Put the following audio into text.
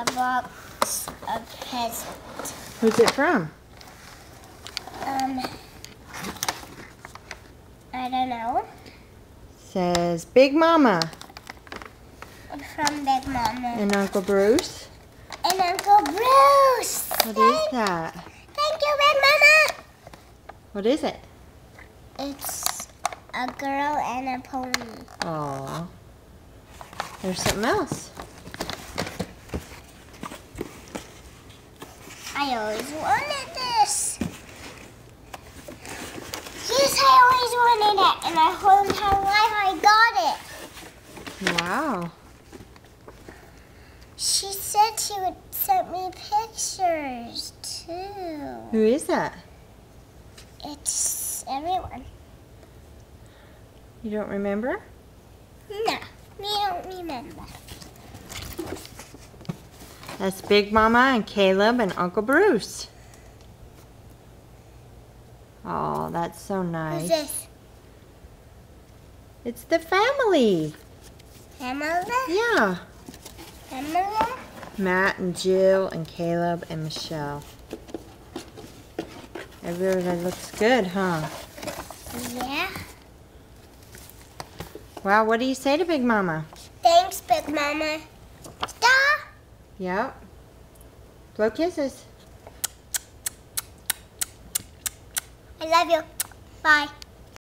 a box of present. Who's it from? I don't know. Says Big Mama From Big Mama. and Uncle Bruce. And Uncle Bruce. What is that? Thank you, Big Mama. What is it? It's a girl and a pony. Aw. There's something else. I always wanted this. Yes, I always wanted it. And my whole entire life I got it. Wow. She said she would send me pictures, too. Who is that? It's everyone. You don't remember? No, we don't remember. That's Big Mama and Caleb and Uncle Bruce. Oh, that's so nice. Who's this? It's the family. Family? Yeah. Family? Matt and Jill and Caleb and Michelle. Everybody looks good, huh? Yeah. Wow, what do you say to Big Mama? Thanks, Big Mama. Stop. Yep. Blow kisses. I love you. Bye.